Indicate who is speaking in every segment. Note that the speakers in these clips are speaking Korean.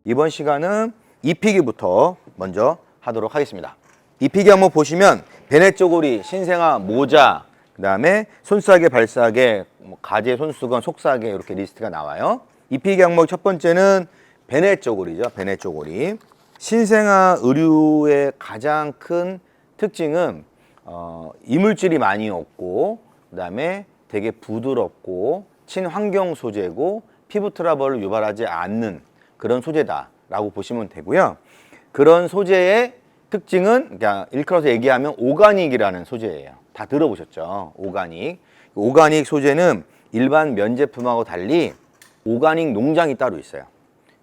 Speaker 1: 이번 시간은 입히기부터 먼저 하도록 하겠습니다. 입히기 한번 보시면 베네 쪼고리, 신생아, 모자, 그 다음에 손싸개, 발싸개, 가재, 손수건, 속싸개 이렇게 리스트가 나와요. 입히기 항목 첫 번째는 베네 쪼고리죠. 베네 쪼고리. 신생아 의류의 가장 큰 특징은 이물질이 많이 없고, 그 다음에 되게 부드럽고 친환경 소재고 피부 트러블을 유발하지 않는 그런 소재다라고 보시면 되고요. 그런 소재의 특징은 그냥 일컬어서 얘기하면 오가닉이라는 소재예요. 다 들어보셨죠? 오가닉. 오가닉 소재는 일반 면 제품하고 달리 오가닉 농장이 따로 있어요.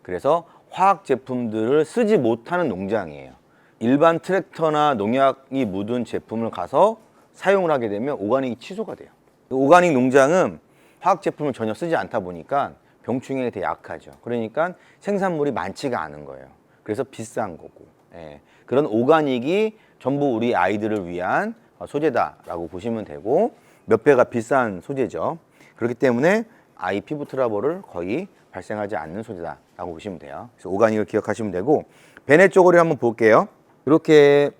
Speaker 1: 그래서 화학 제품들을 쓰지 못하는 농장이에요. 일반 트랙터나 농약이 묻은 제품을 가서 사용을 하게 되면 오가닉이 취소가 돼요. 오가닉 농장은 화학 제품을 전혀 쓰지 않다 보니까 병충해에 되게 약하죠. 그러니까 생산물이 많지가 않은 거예요. 그래서 비싼 거고. 예. 그런 오가닉이 전부 우리 아이들을 위한 소재다라고 보시면 되고, 몇 배가 비싼 소재죠. 그렇기 때문에 아이 피부 트러블을 거의 발생하지 않는 소재다라고 보시면 돼요. 그래서 오가닉을 기억하시면 되고, 베네 쪼고리 한번 볼게요. 이렇게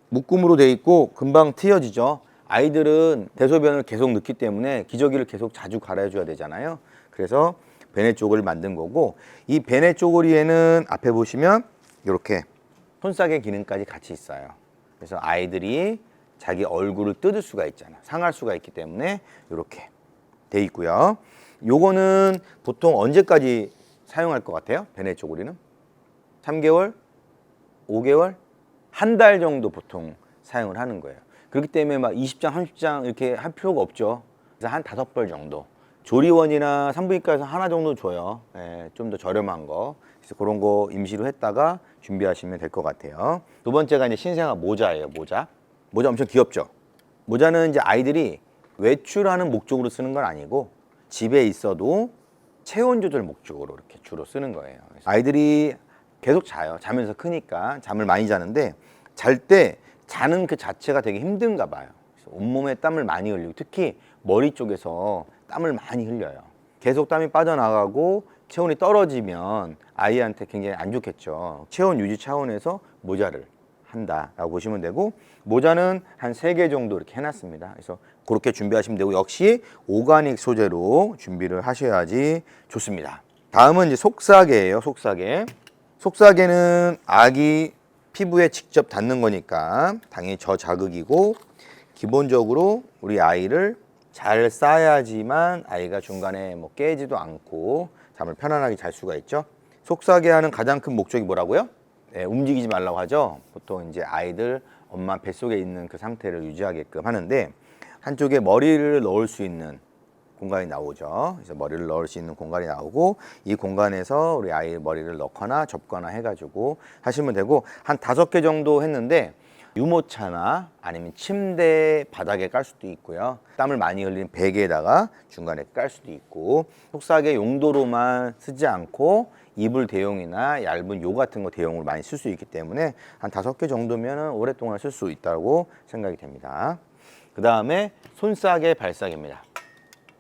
Speaker 1: 묶음으로 돼 있고 금방 트여지죠. 아이들은 대소변을 계속 넣기 때문에 기저귀를 계속 자주 갈아줘야 되잖아요. 그래서 베네 쪼고리를 만든 거고, 이 베네 쪼고리에는 앞에 보시면 이렇게 손싸개 기능까지 같이 있어요. 그래서 아이들이 자기 얼굴을 뜯을 수가 있잖아. 상할 수가 있기 때문에 이렇게 돼 있고요. 요거는 보통 언제까지 사용할 것 같아요? 베네 쪼고리는 3개월, 5개월, 한 달 정도 보통 사용을 하는 거예요. 그렇기 때문에 막 20장, 30장 이렇게 할 필요가 없죠. 그래서 한 5벌 정도. 조리원이나 산부인과에서 하나 정도 줘요. 예, 좀 더 저렴한 거. 그래서 그런 거 임시로 했다가 준비하시면 될 것 같아요. 두 번째가 이제 신생아 모자예요. 모자. 모자 엄청 귀엽죠. 모자는 이제 아이들이 외출하는 목적으로 쓰는 건 아니고 집에 있어도 체온 조절 목적으로 이렇게 주로 쓰는 거예요. 아이들이 계속 자요. 자면서 크니까 잠을 많이 자는데, 잘 때 자는 그 자체가 되게 힘든가 봐요. 그래서 온몸에 땀을 많이 흘리고, 특히 머리 쪽에서 땀을 많이 흘려요. 계속 땀이 빠져나가고 체온이 떨어지면 아이한테 굉장히 안 좋겠죠. 체온 유지 차원에서 모자를 한다라고 보시면 되고, 모자는 한 3개 정도 이렇게 해놨습니다. 그래서 그렇게 준비하시면 되고, 역시 오가닉 소재로 준비를 하셔야지 좋습니다. 다음은 이제 속싸개예요. 속싸개. 속싸개는 아기 피부에 직접 닿는 거니까 당연히 저자극이고, 기본적으로 우리 아이를 잘 싸야지만 아이가 중간에 뭐 깨지도 않고 잠을 편안하게 잘 수가 있죠. 속싸개 하는 가장 큰 목적이 뭐라고요? 네, 움직이지 말라고 하죠. 보통 이제 아이들 엄마 뱃속에 있는 그 상태를 유지하게끔 하는데, 한쪽에 머리를 넣을 수 있는 공간이 나오죠. 그래서 머리를 넣을 수 있는 공간이 나오고, 이 공간에서 우리 아이 머리를 넣거나 접거나 해가지고 하시면 되고, 한 5개 정도 했는데 유모차나 아니면 침대 바닥에 깔 수도 있고요. 땀을 많이 흘리는 베개에다가 중간에 깔 수도 있고, 속싸개 용도로만 쓰지 않고 이불 대용이나 얇은 요 같은 거 대용으로 많이 쓸 수 있기 때문에 한 5개 정도면 오랫동안 쓸 수 있다고 생각이 됩니다. 그 다음에 손싸개, 발싸개입니다.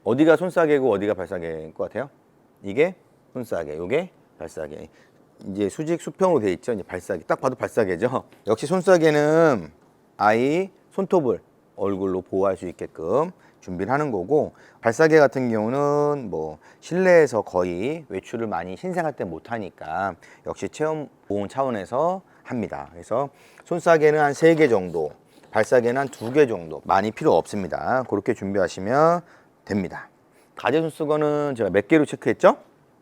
Speaker 1: 어디가 손싸개고 어디가 발싸개일 것 같아요? 이게 손싸개, 요게 발싸개. 이제 수직 수평으로 돼 있죠. 이제 발싸개. 딱 봐도 발싸개죠. 역시 손싸개는 아이 손톱을 얼굴로 보호할 수 있게끔 준비를 하는 거고, 발싸개 같은 경우는 뭐 실내에서 거의 외출을 많이 신생아 때 못 하니까 역시 체온 보온 차원에서 합니다. 그래서 손싸개는 한 3개 정도, 발싸개는 한 2개 정도, 많이 필요 없습니다. 그렇게 준비하시면 됩니다. 가재 손수건은 제가 몇 개로 체크했죠?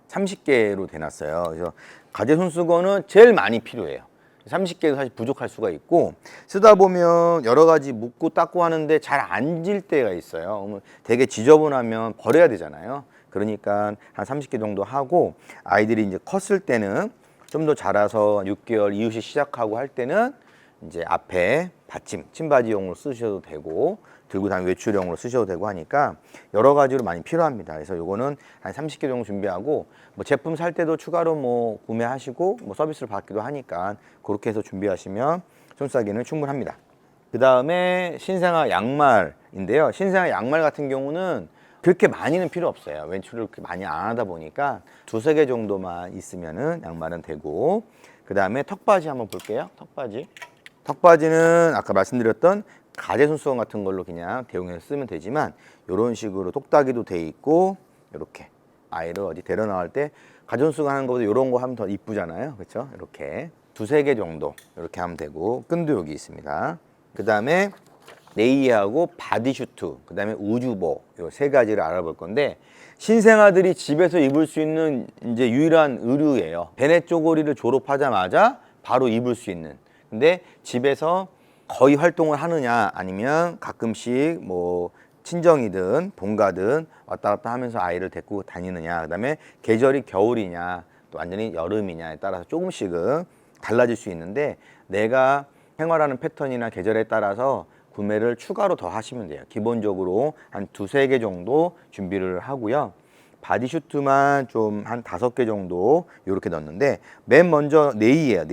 Speaker 1: 30개로 대놨어요. 그래서 가재 손수건은 제일 많이 필요해요. 30개도 사실 부족할 수가 있고, 쓰다 보면 여러 가지 묶고 닦고 하는데 잘 안 질 때가 있어요. 되게 지저분하면 버려야 되잖아요. 그러니까 한 30개 정도 하고, 아이들이 이제 컸을 때는 좀 더 자라서 6개월 이후시 시작하고 할 때는 이제 앞에 받침, 침바지용으로 쓰셔도 되고, 들고 다니는 외출용으로 쓰셔도 되고 하니까 여러 가지로 많이 필요합니다. 그래서 요거는 한 30개 정도 준비하고, 뭐 제품 살 때도 추가로 뭐 구매하시고 뭐 서비스를 받기도 하니까 그렇게 해서 준비하시면 손싸개는 충분합니다. 그 다음에 신생아 양말인데요. 신생아 양말 같은 경우는 그렇게 많이는 필요 없어요. 외출을 그렇게 많이 안 하다 보니까 두세 개 정도만 있으면은 양말은 되고, 그 다음에 턱바지 한번 볼게요. 턱바지는 아까 말씀드렸던 가제 손수건 같은 걸로 그냥 대용해서 쓰면 되지만, 이런 식으로 똑딱이도 돼 있고, 이렇게 아이를 어디 데려 나갈 때 가제 손수건 하는 것보다 이런 거 하면 더 이쁘잖아요. 그렇죠? 이렇게 두세 개 정도 이렇게 하면 되고, 끈도 여기 있습니다. 그 다음에 네이하고 바디슈트, 그 다음에 우주복, 요 세 가지를 알아볼 건데, 신생아들이 집에서 입을 수 있는 이제 유일한 의류예요. 베네 쪼고리를 졸업하자마자 바로 입을 수 있는. 근데 집에서 거의 활동을 하느냐, 아니면 가끔씩 뭐 친정이든 본가든 왔다 갔다 하면서 아이를 데리고 다니느냐, 그 다음에 계절이 겨울이냐 또 완전히 여름이냐에 따라서 조금씩은 달라질 수 있는데, 내가 생활하는 패턴이나 계절에 따라서 구매를 추가로 더 하시면 돼요. 기본적으로 한 두세 개 정도 준비를 하고요. 바디슈트만 좀 한 5개 정도 이렇게 넣었는데, 맨 먼저 네이예요.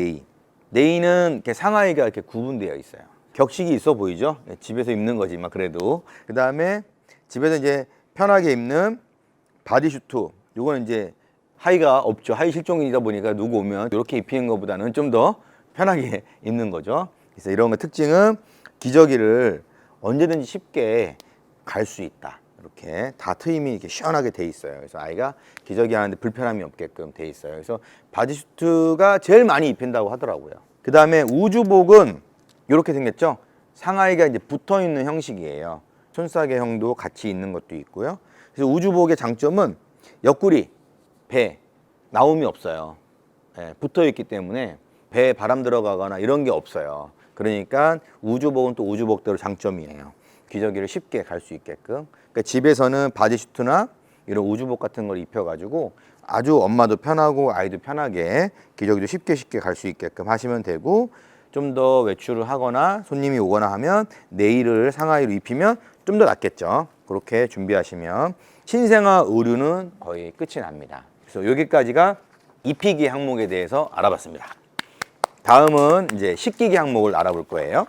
Speaker 1: 네이는 이렇게 상하이가 이렇게 구분되어 있어요. 격식이 있어 보이죠? 집에서 입는 거지만 그래도. 그 다음에 집에서 이제 편하게 입는 바디슈트. 요거는 이제 하의가 없죠. 하의 실종이다 보니까 누구 오면 이렇게 입히는 것보다는 좀 더 편하게 입는 거죠. 그래서 이런 거 특징은 기저귀를 언제든지 쉽게 갈 수 있다. 이렇게 다 트임이 이렇게 시원하게 돼 있어요. 그래서 아이가 기저귀 하는데 불편함이 없게끔 돼 있어요. 그래서 바디슈트가 제일 많이 입힌다고 하더라고요. 그 다음에 우주복은 이렇게 생겼죠. 상하이가 이제 붙어 있는 형식이에요. 손싸개형도 같이 있는 것도 있고요. 그래서 우주복의 장점은 옆구리, 배 나옴이 없어요. 예, 붙어 있기 때문에 배에 바람 들어가거나 이런 게 없어요. 그러니까 우주복은 또 우주복대로 장점이에요. 기저귀를 쉽게 갈 수 있게끔. 그러니까 집에서는 바디슈트나 이런 우주복 같은 걸 입혀가지고 아주 엄마도 편하고 아이도 편하게 기저귀도 쉽게 갈 수 있게끔 하시면 되고, 좀 더 외출을 하거나 손님이 오거나 하면 네일을 상하이로 입히면 좀 더 낫겠죠. 그렇게 준비하시면 신생아 의류는 거의 끝이 납니다. 그래서 여기까지가 입히기 항목에 대해서 알아봤습니다. 다음은 이제 씻기기 항목을 알아볼 거예요.